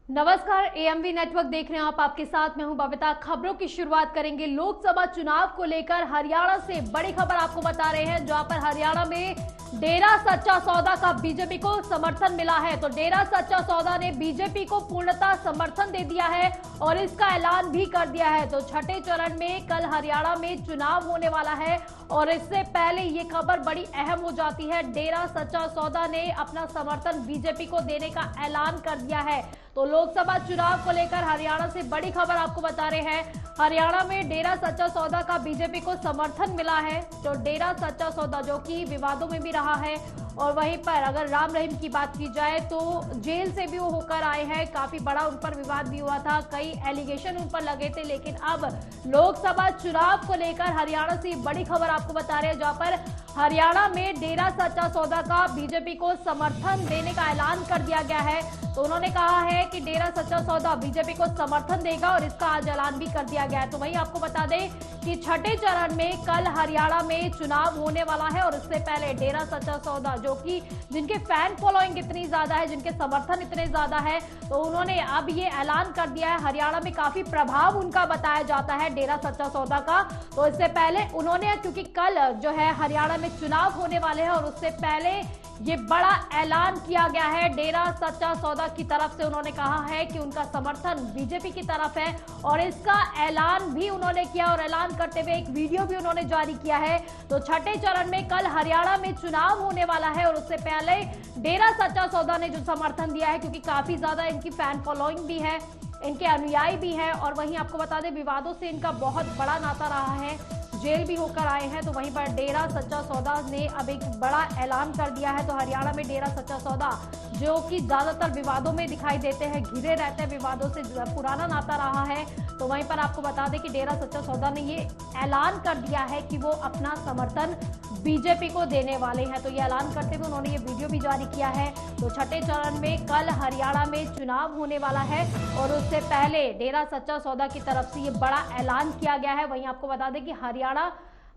नमस्कार, AMV network देख रहे हैं आप। आपके साथ मैं हूं बबीता। खबरों की शुरुआत करेंगे लोकसभा चुनाव को लेकर। हरियाणा से बड़ी खबर आपको बता रहे हैं, जहां पर हरियाणा में डेरा सच्चा सौदा का बीजेपी को समर्थन मिला है। तो डेरा सच्चा सौदा ने बीजेपी को पूर्णतः समर्थन दे दिया है और इसका ऐलान भी कर दिया है। तो छठे चरण में कल हरियाणा में चुनाव होने वाला है और इससे पहले ये खबर बड़ी अहम हो जाती है। डेरा सच्चा सौदा ने अपना समर्थन बीजेपी को देने का ऐलान कर दिया है। तो लोकसभा चुनाव को लेकर हरियाणा से बड़ी खबर आपको बता रहे हैं। हरियाणा में डेरा सच्चा सौदा का बीजेपी को समर्थन मिला है। तो डेरा सच्चा सौदा जो कि विवादों में भी रहा है, और वहीं पर अगर राम रहीम की बात की जाए तो जेल से भी वो होकर आए हैं। काफी बड़ा उन पर विवाद भी हुआ था, कई एलिगेशन उन पर लगे थे। लेकिन अब लोकसभा चुनाव को लेकर हरियाणा से बड़ी खबर आपको बता रहे हैं, जहां पर हरियाणा में डेरा सच्चा सौदा का बीजेपी को समर्थन देने का ऐलान कर दिया गया है। तो उन्होंने कहा है कि डेरा सच्चा सौदा बीजेपी को समर्थन देगा और इसका आज ऐलान भी कर दिया गया है। तो वहीं आपको बता दें कि छठे चरण में कल हरियाणा में चुनाव होने वाला है और इससे पहले डेरा सच्चा सौदा जो कि जिनके फैन फॉलोइंग इतनी ज्यादा है, जिनके समर्थन इतने ज्यादा है, तो उन्होंने अब ये ऐलान कर दिया है। हरियाणा में काफी प्रभाव उनका बताया जाता है डेरा सच्चा सौदा का। तो इससे पहले उन्होंने, क्योंकि कल जो है हरियाणा में चुनाव होने वाले हैं और उससे पहले ये बड़ा ऐलान किया गया है डेरा सच्चा सौदा की तरफ से। उन्होंने कहा है कि उनका समर्थन बीजेपी की तरफ है और इसका ऐलान भी उन्होंने किया और ऐलान करते हुए एक वीडियो भी उन्होंने जारी किया है। तो छठे चरण में कल हरियाणा में चुनाव होने वाला है और उससे पहले डेरा सच्चा सौदा ने जो समर्थन दिया है, क्योंकि काफी ज्यादा इनकी फैन फॉलोइंग भी है, इनके अनुयायी भी है, और वहीं आपको बता दें विवादों से इनका बहुत बड़ा नाता रहा है, जेल भी होकर आए हैं। तो वहीं पर डेरा सच्चा सौदा ने अब एक बड़ा ऐलान कर दिया है। तो हरियाणा में डेरा सच्चा सौदा जो कि ज्यादातर विवादों में दिखाई देते हैं, घिरे रहते हैं, विवादों से पुराना नाता रहा है। तो वहीं पर आपको बता दें कि डेरा सच्चा सौदा ने ये ऐलान कर दिया है कि वो अपना समर्थन बीजेपी को देने वाले हैं। तो ये ऐलान करते हुए उन्होंने ये वीडियो भी जारी किया है। तो छठे चरण में कल हरियाणा में चुनाव होने वाला है और उससे पहले डेरा सच्चा सौदा की तरफ से ये बड़ा ऐलान किया गया है। वहीं आपको बता दें कि हरियाणा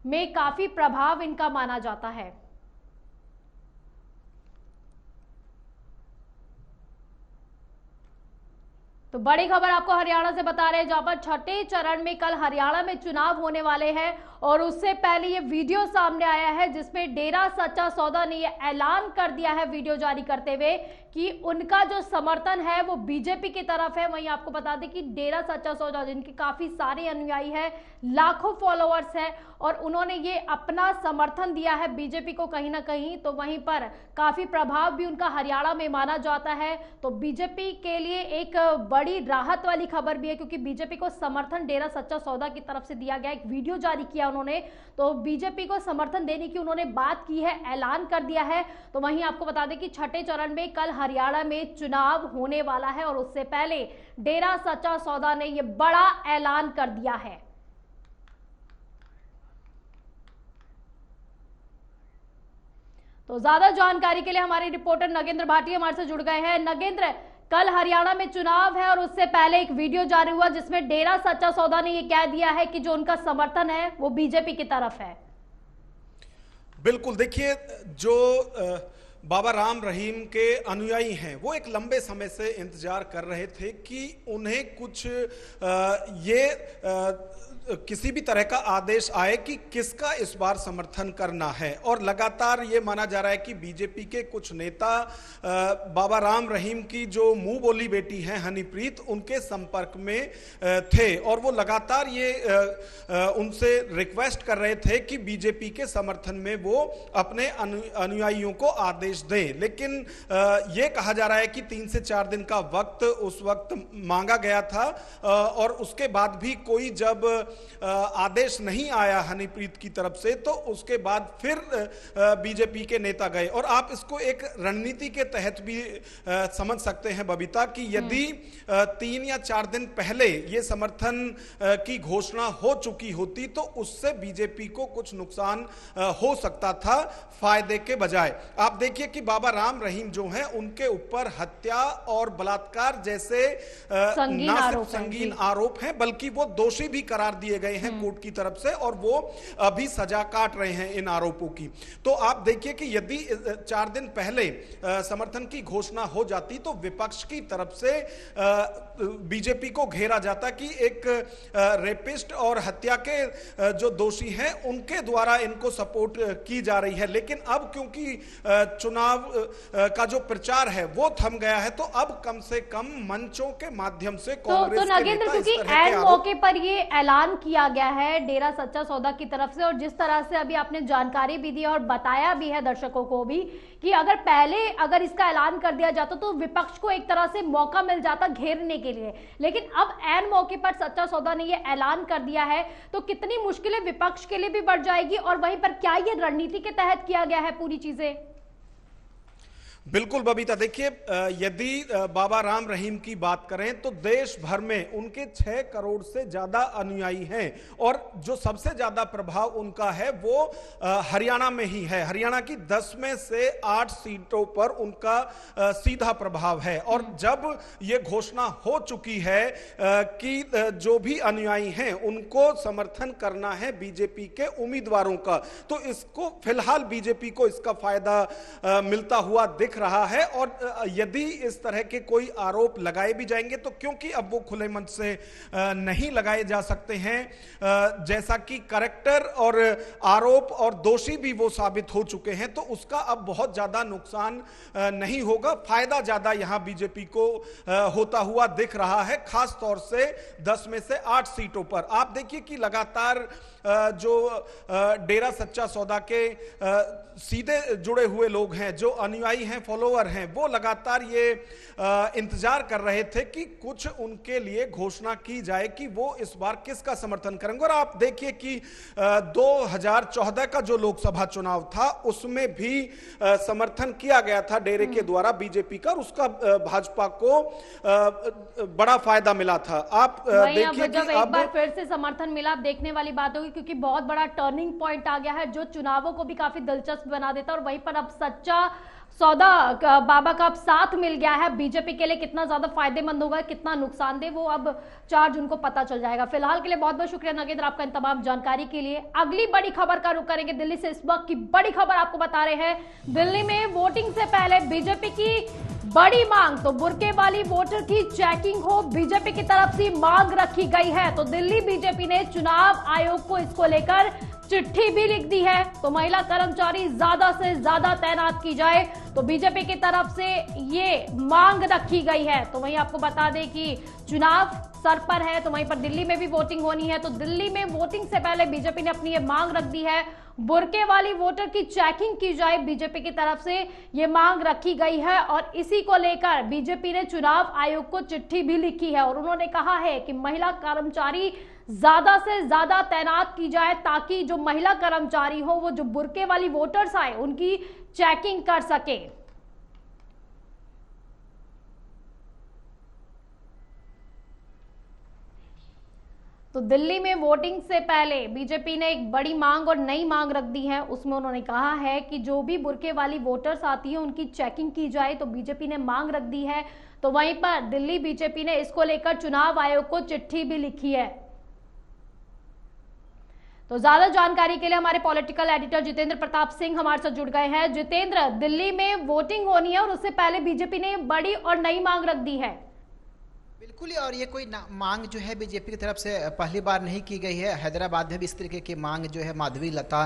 में काफी प्रभाव इनका माना जाता है। तो बड़ी खबर आपको हरियाणा से बता रहे हैं, जहां पर छठे चरण में कल हरियाणा में चुनाव होने वाले हैं और उससे पहले ये वीडियो सामने आया है जिसमें डेरा सच्चा सौदा ने ये ऐलान कर दिया है वीडियो जारी करते हुए कि उनका जो समर्थन है वो बीजेपी की तरफ है। वहीं आपको बता दें कि डेरा सच्चा सौदा जिनके काफी सारे अनुयायी हैं, लाखों फॉलोअर्स हैं, और उन्होंने ये अपना समर्थन दिया है बीजेपी को कहीं ना कहीं। तो वहीं पर काफी प्रभाव भी उनका हरियाणा में माना जाता है। तो बीजेपी के लिए एक बड़ी राहत वाली खबर भी है, क्योंकि बीजेपी को समर्थन डेरा सच्चा सौदा की तरफ से दिया गया। एक वीडियो जारी किया उन्होंने, तो बीजेपी को समर्थन देने की उन्होंने बात की है, ऐलान कर दिया है। तो वहीं आपको बता दें कि छठे चरण में कल हरियाणा में चुनाव होने वाला है और उससे पहले डेरा सच्चा सौदा ने यह बड़ा ऐलान कर दिया है। तो ज्यादा जानकारी के लिए हमारे रिपोर्टर नगेंद्र भाटिया हमारे से जुड़ गए हैं। नगेंद्र, कल हरियाणा में चुनाव है और उससे पहले एक वीडियो जारी हुआ जिसमें डेरा सच्चा सौदा ने यह कह दिया है कि जो उनका समर्थन है वो बीजेपी की तरफ है। बिल्कुल, देखिए, जो बाबा राम रहीम के अनुयायी हैं वो एक लंबे समय से इंतजार कर रहे थे कि उन्हें कुछ किसी भी तरह का आदेश आए कि किसका इस बार समर्थन करना है। और लगातार ये माना जा रहा है कि बीजेपी के कुछ नेता बाबा राम रहीम की जो मुंह बोली बेटी हैं हनीप्रीत, उनके संपर्क में थे और वो लगातार ये उनसे रिक्वेस्ट कर रहे थे कि बीजेपी के समर्थन में वो अपने अनुयायियों को आदेश दें। लेकिन ये कहा जा रहा है कि 3 से 4 दिन का वक्त उस वक्त मांगा गया था और उसके बाद भी कोई जब आदेश नहीं आया हनीप्रीत की तरफ से, तो उसके बाद फिर बीजेपी के नेता गए। और आप इसको एक रणनीति के तहत भी समझ सकते हैं बबीता, कि यदि 3 या 4 दिन पहले ये समर्थन की घोषणा हो चुकी होती तो उससे बीजेपी को कुछ नुकसान हो सकता था फायदे के बजाय। आप देखिए देखिए कि बाबा राम रहीम जो हैं उनके ऊपर हत्या और बलात्कार जैसे संगीन ना सिर्फ आरोप हैं, संगीन जी। आरोप हैं बल्कि वो दोषी भी करार दिए गए हैं कोर्ट की तरफ से, और वो अभी सजा काट रहे हैं इन आरोपों की। तो आप देखिए कि यदि 4 दिन पहले समर्थन की घोषणा हो जाती तो विपक्ष की तरफ से बीजेपी को घेरा जाता कि एक रेपिस्ट और हत्या के जो दोषी हैं उनके द्वारा इनको सपोर्ट की जा रही है। लेकिन अब क्योंकि चुनाव का जो प्रचार है वो थम गया है, तो अब कम से कम मंचों के माध्यम से कांग्रेस तो के नागेंद्र, नेता इस क्योंकि तरह के ऐन आरोप मौके पर ये ऐलान किया गया है डेरा सच्चा सौदा की तरफ से, और जिस तरह से अभी आपने जानकारी भी दी और बताया भी है दर्शकों को भी कि अगर इसका ऐलान कर दिया जाता तो विपक्ष को एक तरह से मौका मिल जाता घेरने के लिए, लेकिन अब ऐन मौके पर सच्चा सौदा ने ये ऐलान कर दिया है तो कितनी मुश्किलें विपक्ष के लिए भी बढ़ जाएगी, और वहीं पर क्या ये रणनीति के तहत किया गया है पूरी चीजें? बिल्कुल बबीता, देखिए यदि बाबा राम रहीम की बात करें तो देश भर में उनके 6 करोड़ से ज्यादा अनुयायी हैं, और जो सबसे ज्यादा प्रभाव उनका है वो हरियाणा में ही है। हरियाणा की 10 में से 8 सीटों पर उनका सीधा प्रभाव है। और जब ये घोषणा हो चुकी है कि जो भी अनुयायी हैं उनको समर्थन करना है बीजेपी के उम्मीदवारों का, तो इसको फिलहाल बीजेपी को इसका फायदा मिलता हुआ दिख रहा है। और यदि इस तरह के कोई आरोप लगाए भी जाएंगे तो क्योंकि अब वो खुले मंच से नहीं लगाए जा सकते हैं, जैसा कि करेक्टर और आरोप और दोषी भी वो साबित हो चुके हैं, तो उसका अब बहुत ज्यादा नुकसान नहीं होगा। फायदा ज्यादा यहां बीजेपी को होता हुआ दिख रहा है, खास तौर से 10 में से 8 सीटों पर। आप देखिए कि लगातार जो डेरा सच्चा सौदा के सीधे जुड़े हुए लोग हैं, जो अनुयायी हैं, फॉलोअर हैं, वो लगातार ये इंतजार कर रहे थे कि कुछ उनके लिए घोषणा की जाए कि वो इस बार किसका समर्थन करेंगे। और आप देखिए कि 2014 का जो लोकसभा चुनाव था उसमें भी समर्थन किया गया था डेरे के द्वारा बीजेपी का, और उसका भाजपा को बड़ा फायदा मिला था। आप देखिए कि जब एक बार फिर से समर्थन मिला, देखने वाली बात होगी, क्योंकि बहुत बड़ा टर्निंग पॉइंट आ गया है जो चुनावों को भी काफी दिलचस्प बना देता है। और वहीं पर अब सच्चा सौदा बाबा का अब साथ मिल गया है, बीजेपी के लिए कितना ज्यादा फायदेमंद होगा, कितना नुकसानदेह, वो अब 4 जून को पता चल जाएगा। फिलहाल के लिए बहुत बहुत शुक्रिया नागेंद्र आपका इन तमाम जानकारी के लिए। अगली बड़ी खबर का रुख करेंगे दिल्ली से। इस वक्त की बड़ी खबर आपको बता रहे हैं, दिल्ली में वोटिंग से पहले बीजेपी की बड़ी मांग, तो बुर्के वाली वोटर की चेकिंग हो, बीजेपी की तरफ से मांग रखी गई है। तो दिल्ली बीजेपी ने चुनाव आयोग को इसको लेकर चिट्ठी भी लिख दी है, तो महिला कर्मचारी ज्यादा से ज्यादा तैनात की जाए, तो बीजेपी की तरफ से ये मांग रखी गई है। तो वहीं आपको बता दें कि चुनाव सर पर है, तो वहीं पर दिल्ली में भी वोटिंग होनी है, तो दिल्ली में वोटिंग से पहले बीजेपी ने अपनी ये मांग रख दी है, बुर्के वाली वोटर की चेकिंग की जाए, बीजेपी की तरफ से ये मांग रखी गई है। और इसी को लेकर बीजेपी ने चुनाव आयोग को चिट्ठी भी लिखी है, और उन्होंने कहा है कि महिला कर्मचारी ज्यादा से ज्यादा तैनात की जाए, ताकि जो महिला कर्मचारी हो, वो जो बुर्के वाली वोटर्स आए, उनकी चेकिंग कर सके। तो दिल्ली में वोटिंग से पहले बीजेपी ने एक बड़ी मांग और नई मांग रख दी है। उसमें उन्होंने कहा है कि जो भी बुर्के वाली वोटर्स आती है उनकी चेकिंग की जाए, तो बीजेपी ने मांग रख दी है। तो वहीं पर दिल्ली बीजेपी ने इसको लेकर चुनाव आयोग को चिट्ठी भी लिखी है। तो ज्यादा जानकारी के लिए हमारे पॉलिटिकल एडिटर जितेंद्र प्रताप सिंह हमारे साथ जुड़ गए हैं। जितेंद्र, दिल्ली में वोटिंग होनी है और उससे पहले बीजेपी ने बड़ी और नई मांग रख दी है। बिल्कुल, और ये कोई मांग जो है बीजेपी की तरफ से पहली बार नहीं की गई है। हैदराबाद में भी इस तरीके की मांग जो है माधवी लता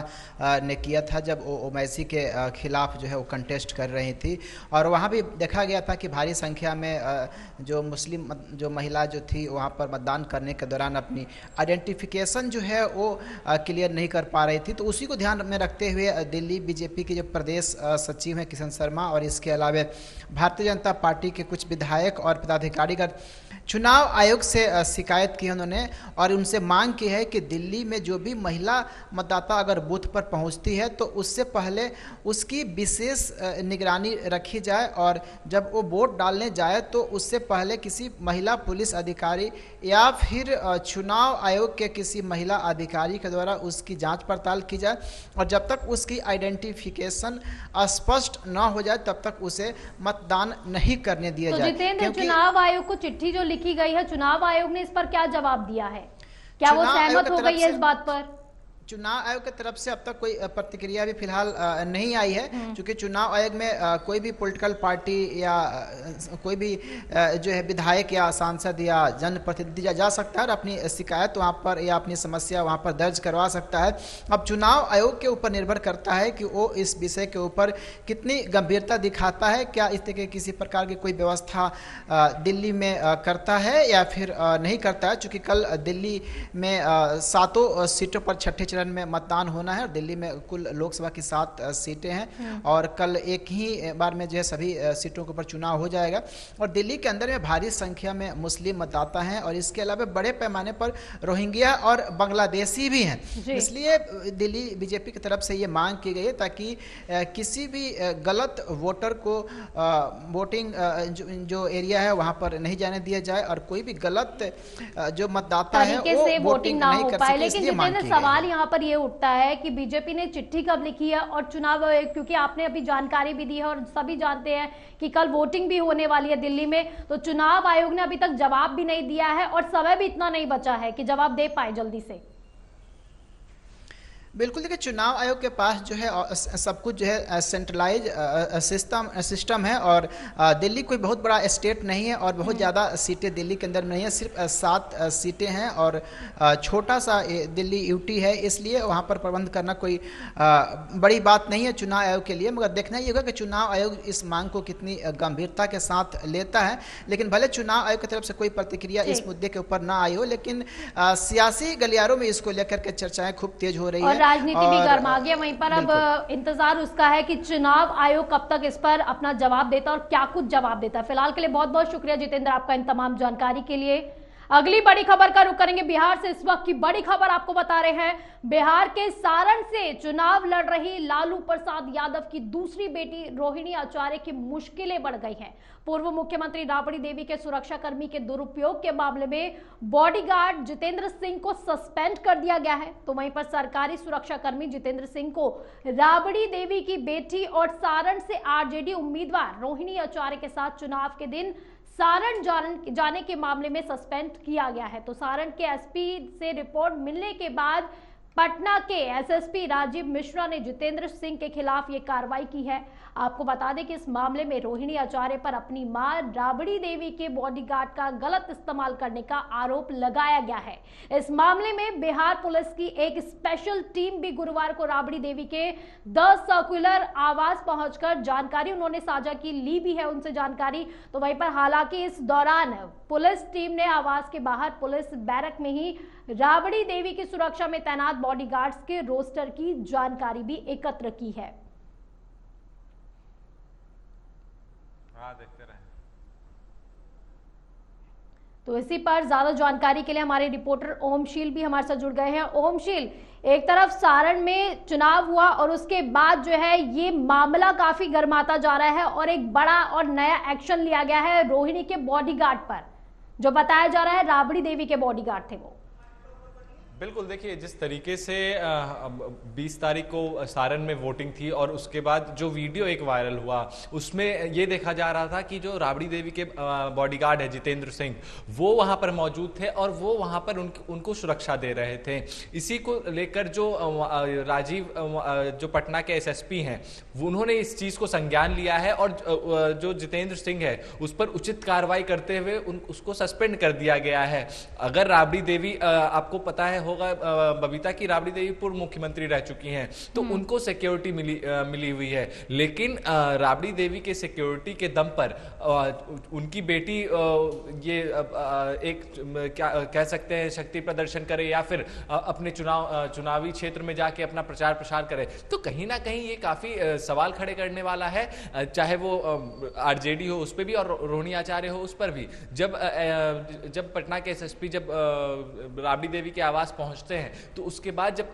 ने किया था जब ओवैसी के खिलाफ जो है वो कंटेस्ट कर रही थी, और वहाँ भी देखा गया था कि भारी संख्या में जो मुस्लिम जो महिला जो थी वहाँ पर मतदान करने के दौरान अपनी आइडेंटिफिकेशन जो है वो क्लियर नहीं कर पा रही थी। तो उसी को ध्यान में रखते हुए दिल्ली बीजेपी के जो प्रदेश सचिव हैं किशन शर्मा, और इसके अलावा भारतीय जनता पार्टी के कुछ विधायक और पदाधिकारीगण चुनाव आयोग से शिकायत की है उन्होंने और उनसे मांग की है कि दिल्ली में जो भी महिला मतदाता अगर बूथ पर पहुंचती है तो उससे पहले उसकी विशेष निगरानी रखी जाए और जब वो वोट डालने जाए तो उससे पहले किसी महिला पुलिस अधिकारी या फिर चुनाव आयोग के किसी महिला अधिकारी के द्वारा उसकी जांच पड़ताल की जाए और जब तक उसकी आइडेंटिफिकेशन स्पष्ट न हो जाए तब तक उसे मतदान नहीं करने दिया तो जाए। जितेंद्र, चुनाव आयोग को चिट्ठी जो लिखी गई है, चुनाव आयोग ने इस पर क्या जवाब दिया है? क्या वो सहमत हो गई है इस बात पर? चुनाव आयोग की तरफ से अब तक कोई प्रतिक्रिया भी फिलहाल नहीं आई है, क्योंकि चुनाव आयोग में कोई भी पॉलिटिकल पार्टी या कोई भी जो है विधायक या सांसद या जनप्रतिनिधि जा सकता है और अपनी शिकायत वहाँ पर या अपनी समस्या वहाँ पर दर्ज करवा सकता है। अब चुनाव आयोग के ऊपर निर्भर करता है कि वो इस विषय के ऊपर कितनी गंभीरता दिखाता है, क्या इस तरह की किसी प्रकार की कोई व्यवस्था दिल्ली में करता है या फिर नहीं करता है। चूँकि कल दिल्ली में 7 सीटों पर छठे चरण में मतदान होना है और दिल्ली में कुल लोकसभा की 7 सीटें हैं और कल एक ही बार में जो है सभी सीटों के ऊपर चुनाव हो जाएगा और दिल्ली के अंदर में भारी संख्या में मुस्लिम मतदाता हैं और इसके अलावा बड़े पैमाने पर रोहिंग्या और बांग्लादेशी भी हैं। इसलिए दिल्ली बीजेपी की तरफ से ये मांग की गई है ताकि किसी भी गलत वोटर को वोटिंग जो एरिया है वहां पर नहीं जाने दिया जाए और कोई भी गलत जो मतदाता है वो वोटिंग नहीं कर सके। लेकिन जितेंद्र, सवाल यहाँ पर ये उठता है कि बीजेपी ने चिट्ठी कब लिखी है और चुनाव, क्योंकि आपने अभी जानकारी भी दी है और सभी जानते हैं कि कल वोटिंग भी होने वाली है दिल्ली में, तो चुनाव आयोग ने अभी तक जवाब भी नहीं दिया है और समय भी इतना नहीं बचा है कि जवाब दे पाए जल्दी से। बिल्कुल, देखिए चुनाव आयोग के पास जो है सब कुछ जो है सेंट्रलाइज सिस्टम है और दिल्ली कोई बहुत बड़ा स्टेट नहीं है और बहुत ज़्यादा सीटें दिल्ली के अंदर नहीं है, सिर्फ 7 सीटें हैं और छोटा सा दिल्ली यूटी है, इसलिए वहाँ पर प्रबंध करना कोई बड़ी बात नहीं है चुनाव आयोग के लिए। मगर देखना ये होगा कि चुनाव आयोग इस मांग को कितनी गंभीरता के साथ लेता है। लेकिन भले चुनाव आयोग की तरफ से कोई प्रतिक्रिया इस मुद्दे के ऊपर ना आई हो, लेकिन सियासी गलियारों में इसको लेकर के चर्चाएं खूब तेज हो रही है, राजनीति भी गर्मा गया। वहीं पर अब इंतजार उसका है कि चुनाव आयोग कब तक इस पर अपना जवाब देता है और क्या कुछ जवाब देता है। फिलहाल के लिए बहुत बहुत शुक्रिया जितेंद्र आपका इन तमाम जानकारी के लिए। अगली बड़ी खबर का रुख करेंगे बिहार से। इस वक्त की बड़ी खबर आपको बता रहे हैं, बिहार के सारण से चुनाव लड़ रही लालू प्रसाद यादव की दूसरी बेटी रोहिणी आचार्य की मुश्किलें बढ़ गई हैं। पूर्व मुख्यमंत्री राबड़ी देवी के सुरक्षाकर्मी के दुरुपयोग के मामले में बॉडीगार्ड जितेंद्र सिंह को सस्पेंड कर दिया गया है, तो वहीं पर सरकारी सुरक्षाकर्मी जितेंद्र सिंह को राबड़ी देवी की बेटी और सारण से आरजेडी उम्मीदवार रोहिणी आचार्य के साथ चुनाव के दिन सारण जाने के मामले में सस्पेंड किया गया है। तो सारण के एसपी से रिपोर्ट मिलने के बाद पटना के एसएसपी राजीव मिश्रा ने जितेंद्र सिंह के खिलाफ ये कार्रवाई की है। आपको बता दें कि इस मामले में रोहिणी आचार्य पर अपनी मां राबड़ी देवी के बॉडीगार्ड का गलत इस्तेमाल करने का आरोप लगाया गया है। इस मामले में बिहार पुलिस की एक स्पेशल टीम भी गुरुवार को राबड़ी देवी के 10 सर्कुलर आवास पहुंचकर जानकारी उन्होंने साझा की, ली भी है उनसे जानकारी। तो वहीं पर हालांकि इस दौरान पुलिस टीम ने आवास के बाहर पुलिस बैरक में ही राबड़ी देवी की सुरक्षा में तैनात बॉडीगार्ड्स के रोस्टर की जानकारी भी एकत्र की है। देखते रहे। तो इसी पर ज्यादा जानकारी के लिए हमारे रिपोर्टर ओमशील भी हमारे साथ जुड़ गए हैं। ओमशील, एक तरफ सारण में चुनाव हुआ और उसके बाद जो है ये मामला काफी गर्माता जा रहा है और एक बड़ा और नया एक्शन लिया गया है रोहिणी के बॉडीगार्ड पर, जो बताया जा रहा है राबड़ी देवी के बॉडीगार्ड थे वो। बिल्कुल, देखिए जिस तरीके से 20 तारीख को सारण में वोटिंग थी और उसके बाद जो वीडियो एक वायरल हुआ उसमें ये देखा जा रहा था कि जो राबड़ी देवी के बॉडीगार्ड है जितेंद्र सिंह, वो वहां पर मौजूद थे और वो वहां पर उनको सुरक्षा दे रहे थे। इसी को लेकर जो राजीव जो पटना के एसएसपी हैं उन्होंने इस चीज को संज्ञान लिया है और जो जितेंद्र सिंह है उस पर उचित कार्रवाई करते हुए उसको सस्पेंड कर दिया गया है। अगर राबड़ी देवी आपको पता है होगा बबीता की राबड़ी देवी पूर्व मुख्यमंत्री रह चुकी हैं, तो उनको सिक्योरिटी मिली हुई है, लेकिन राबड़ी देवी के सिक्योरिटी के दम पर उनकी बेटी ये एक क्या कह सकते हैं शक्ति प्रदर्शन करे या फिर अपने चुनावी क्षेत्र में जाके अपना प्रचार प्रसार करे, तो कहीं ना कहीं ये काफी सवाल खड़े करने वाला है, चाहे वो आरजेडी हो उस पर भी और रोहिणी आचार्य हो उस पर भी। जब पटना के एसएसपी जब राबड़ी देवी के आवास पहुंचते हैं तो उसके बाद जब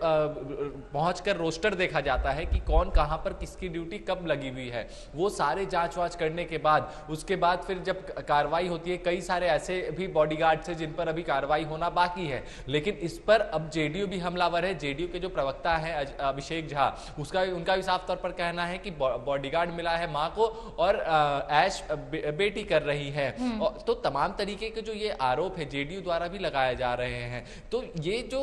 पहुंचकर रोस्टर देखा जाता है कि कौन कहां पर किसकी ड्यूटी कब लगी हुई है, वो सारे जांच वाच करने के बाद उसके बाद फिर जब कार्रवाई होती है, कई सारे ऐसे भी बॉडीगार्ड्स हैं जिन पर अभी कार्रवाई होना बाकी है, लेकिन इस पर अब जेडीयू भी हमलावर है। जेडीयू के जो प्रवक्ता है अभिषेक झा, उनका भी साफ तौर पर कहना है कि बॉडीगार्ड मिला है मां को और ऐश बेटी कर रही है, तो तमाम तरीके के जो ये आरोप है जेडीयू द्वारा भी लगाए जा रहे हैं। तो ये जो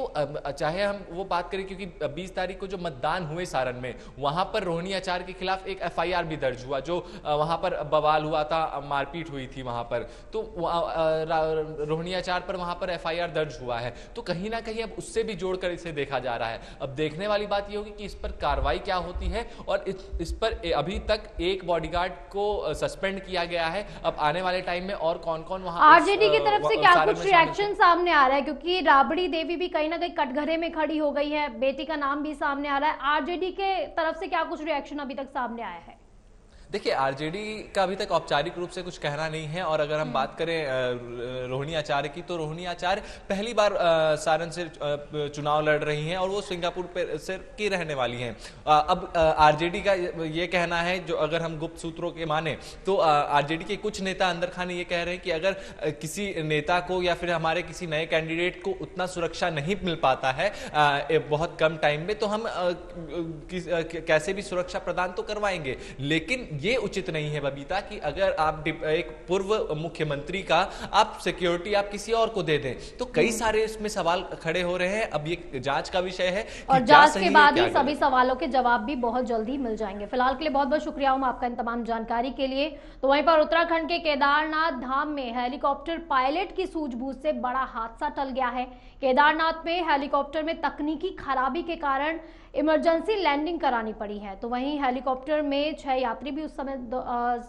चाहे हम वो बात करें, क्योंकि 20 तारीख को जो मतदान हुए सारण में, वहां पर रोहिणी आचार्य के खिलाफ एक एफआईआर भी दर्ज हुआ, जो वहां पर बवाल हुआ था, मारपीट हुई थी वहां पर, तो रोहिणी आचार्य पर वहां पर एफआईआर दर्ज हुआ है, तो कहीं ना कहीं अब उससे भी जोड़कर इसे देखा जा रहा है। अब देखने वाली बात ये होगी कि इस पर कार्रवाई क्या होती है, और इस पर अभी तक एक बॉडीगार्ड को सस्पेंड किया गया है। अब आने वाले टाइम में और कौन कौन वहां आरजेडी की तरफ से क्या कुछ रिएक्शन सामने आ रहा है, क्योंकि राबड़ी देवी भी कहीं ना कहीं कटघरे में खड़ी हो गई है, बेटी का नाम भी सामने आ रहा है, आरजेडी के तरफ से क्या कुछ रिएक्शन अभी तक सामने आया है? देखिए, आरजेडी का अभी तक औपचारिक रूप से कुछ कहना नहीं है, और अगर हम बात करें रोहिणी आचार्य की, तो रोहिणी आचार्य पहली बार सारण से चुनाव लड़ रही हैं और वो सिंगापुर से की रहने वाली हैं। अब आरजेडी का ये कहना है, जो अगर हम गुप्त सूत्रों के माने, तो आरजेडी के कुछ नेता अंदर खाने ये कह रहे हैं कि अगर किसी नेता को या फिर हमारे किसी नए कैंडिडेट को उतना सुरक्षा नहीं मिल पाता है बहुत कम टाइम में, तो हम कैसे भी सुरक्षा प्रदान तो करवाएंगे, लेकिन ये उचित नहीं है बबीता कि अगर आप एक पूर्व मुख्यमंत्री का आप सिक्योरिटी आप किसी और को दे दें, तो कई सारे इसमें सवाल खड़े हो रहे हैं। अब ये जांच का विषय है और जांच के बाद ही सभी सवालों के जवाब भी बहुत जल्दी मिल जाएंगे। फिलहाल के लिए बहुत बहुत शुक्रिया हूं आपका इन तमाम जानकारी के लिए। तो वहीं पर उत्तराखंड के केदारनाथ धाम में हेलीकॉप्टर पायलट की सूझबूझ से बड़ा हादसा टल गया है। केदारनाथ में हेलीकॉप्टर में तकनीकी खराबी के कारण इमरजेंसी लैंडिंग करानी पड़ी है। तो वहीं हेलीकॉप्टर में 6 यात्री भी उस समय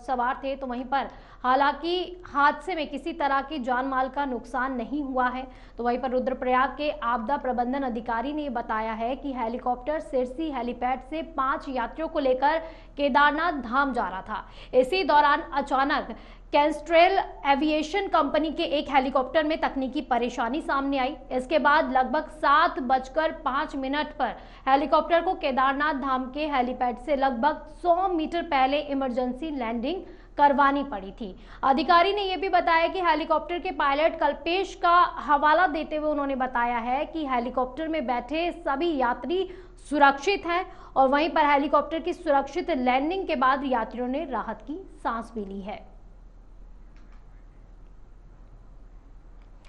सवार थे। तो वहीं पर हालांकि हादसे में किसी तरह की जान माल का नुकसान नहीं हुआ है। तो वहीं पर रुद्रप्रयाग के आपदा प्रबंधन अधिकारी ने बताया है कि हेलीकॉप्टर सिरसी हेलीपैड से 5 यात्रियों को लेकर केदारनाथ धाम जा रहा था। इसी दौरान अचानक कैस्ट्रेल एविएशन कंपनी के एक हेलीकॉप्टर में तकनीकी परेशानी सामने आई। इसके बाद लगभग 7:05 पर हेलीकॉप्टर को केदारनाथ धाम के हेलीपैड से लगभग 100 मीटर पहले इमरजेंसी लैंडिंग करवानी पड़ी थी। अधिकारी ने यह भी बताया कि हेलीकॉप्टर के पायलट कल्पेश का हवाला देते हुए उन्होंने बताया है कि हेलीकॉप्टर में बैठे सभी यात्री सुरक्षित हैं और वहीं पर हेलीकॉप्टर की सुरक्षित लैंडिंग के बाद यात्रियों ने राहत की सांस भी ली है।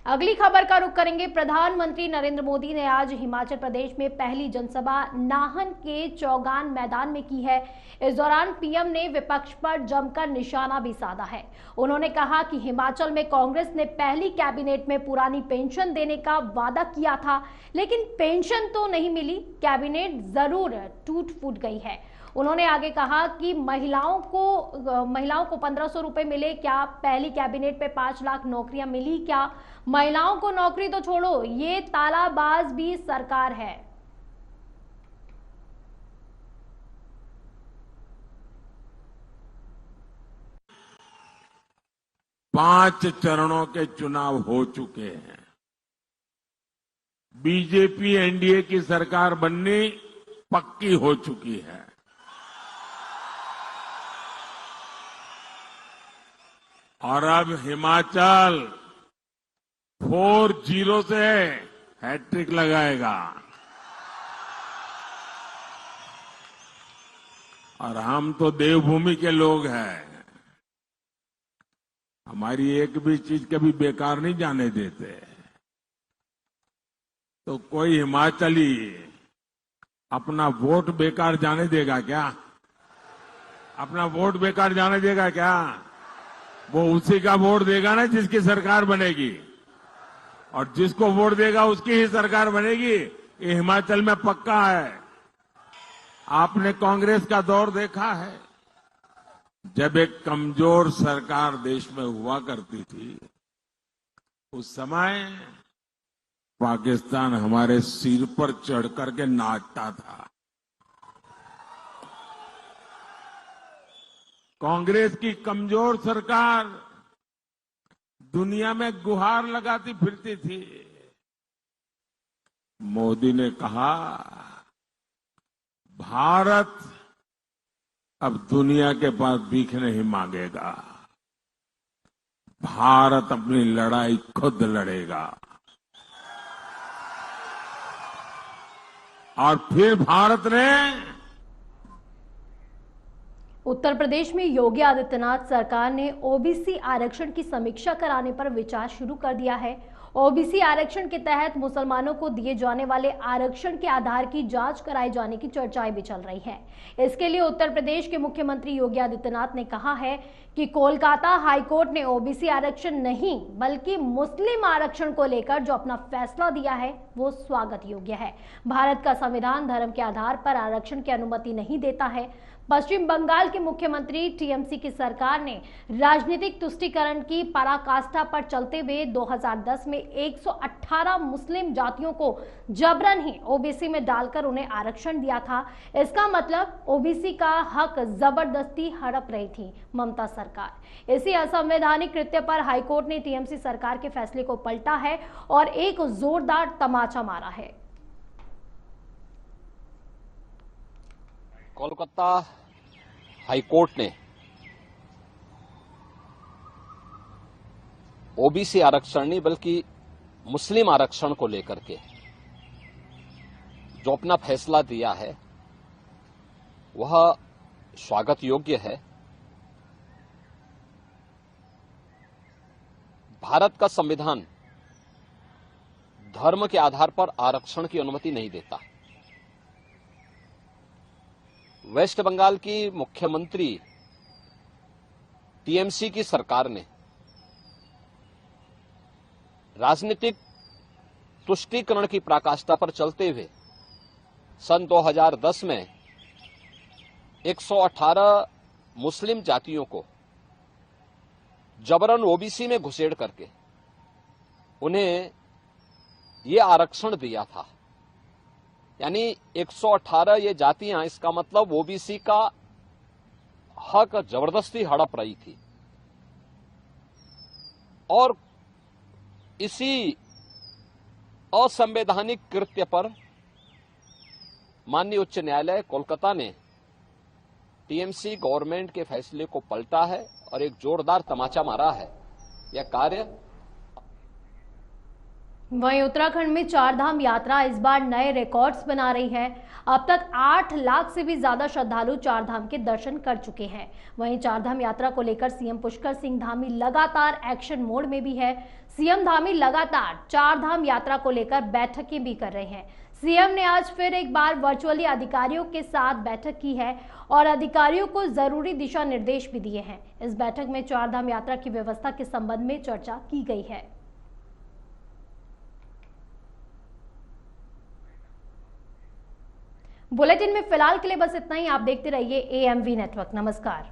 अगली खबर का रुख करेंगे। प्रधानमंत्री नरेंद्र मोदी ने आज हिमाचल प्रदेश में पहली जनसभा नाहन के चौगान मैदान में की है। इस दौरान पीएम ने विपक्ष पर जमकर निशाना भी साधा है। उन्होंने कहा कि हिमाचल में कांग्रेस ने पहली कैबिनेट में पुरानी पेंशन देने का वादा किया था, लेकिन पेंशन तो नहीं मिली, कैबिनेट जरूर टूट फूट गई है। उन्होंने आगे कहा कि महिलाओं को 1500 रुपए मिले क्या? पहली कैबिनेट पे 5 लाख नौकरियां मिली क्या? महिलाओं को नौकरी तो छोड़ो, ये तालाबाज भी सरकार है। 5 चरणों के चुनाव हो चुके हैं। बीजेपी एनडीए की सरकार बननी पक्की हो चुकी है। और अब हिमाचल 4-0 से हैट्रिक लगाएगा। और हम तो देवभूमि के लोग हैं, हमारी एक भी चीज कभी बेकार नहीं जाने देते। तो कोई हिमाचली अपना वोट बेकार जाने देगा क्या? अपना वोट बेकार जाने देगा क्या? वो उसी का वोट देगा ना जिसकी सरकार बनेगी। और जिसको वोट देगा उसकी ही सरकार बनेगी, ये हिमाचल में पक्का है। आपने कांग्रेस का दौर देखा है, जब एक कमजोर सरकार देश में हुआ करती थी, उस समय पाकिस्तान हमारे सिर पर चढ़ करके नाचता था। कांग्रेस की कमजोर सरकार दुनिया में गुहार लगाती फिरती थी। मोदी ने कहा, भारत अब दुनिया के पास भीख नहीं मांगेगा, भारत अपनी लड़ाई खुद लड़ेगा। और फिर भारत ने उत्तर प्रदेश में योगी आदित्यनाथ सरकार ने ओबीसी आरक्षण की समीक्षा कराने पर विचार शुरू कर दिया है। ओबीसी आरक्षण के तहत मुसलमानों को दिए जाने वाले आरक्षण के आधार की जांच कराए जाने की चर्चाएं भी चल रही हैं। इसके लिए उत्तर प्रदेश के मुख्यमंत्री योगी आदित्यनाथ ने कहा है कि कोलकाता हाईकोर्ट ने ओबीसी आरक्षण नहीं बल्कि मुस्लिम आरक्षण को लेकर जो अपना फैसला दिया है वो स्वागत योग्य है। भारत का संविधान धर्म के आधार पर आरक्षण की अनुमति नहीं देता है। पश्चिम बंगाल के मुख्यमंत्री टीएमसी की सरकार ने राजनीतिक तुष्टीकरण की पराकाष्ठा पर चलते हुए 2010 में 118 मुस्लिम जातियों को जबरन ही ओबीसी में डालकर उन्हें आरक्षण दिया था। इसका मतलब ओबीसी का हक जबरदस्ती हड़प रही थी ममता सरकार। इसी असंवैधानिक कृत्य पर हाईकोर्ट ने टीएमसी सरकार के फैसले को पलटा है और एक जोरदार तमाचा मारा है। कोलकाता हाईकोर्ट ने ओबीसी आरक्षण नहीं बल्कि मुस्लिम आरक्षण को लेकर के जो अपना फैसला दिया है वह स्वागत योग्य है। भारत का संविधान धर्म के आधार पर आरक्षण की अनुमति नहीं देता। वेस्ट बंगाल की मुख्यमंत्री टीएमसी की सरकार ने राजनीतिक तुष्टीकरण की पराकाष्ठा पर चलते हुए सन 2010 में 118 मुस्लिम जातियों को जबरन ओबीसी में घुसेड़ करके उन्हें ये आरक्षण दिया था। यानी 118 ये जातियां, इसका मतलब ओबीसी का हक जबरदस्ती हड़प रही थी। और इसी असंवैधानिक कृत्य पर माननीय उच्च न्यायालय कोलकाता ने टीएमसी गवर्नमेंट के फैसले को पलटा है और एक जोरदार तमाचा मारा है। यह कार्य वहीं उत्तराखंड में चारधाम यात्रा इस बार नए रिकॉर्ड्स बना रही है। अब तक 8 लाख से भी ज्यादा श्रद्धालु चारधाम के दर्शन कर चुके हैं। वहीं चारधाम यात्रा को लेकर सीएम पुष्कर सिंह धामी लगातार एक्शन मोड में भी है। सीएम धामी लगातार चारधाम यात्रा को लेकर बैठकें भी कर रहे हैं। सीएम ने आज फिर एक बार वर्चुअली अधिकारियों के साथ बैठक की है और अधिकारियों को जरूरी दिशा निर्देश भी दिए हैं। इस बैठक में चारधाम यात्रा की व्यवस्था के संबंध में चर्चा की गई है। बुलेटिन में फिलहाल के लिए बस इतना ही। आप देखते रहिए एएमवी नेटवर्क। नमस्कार।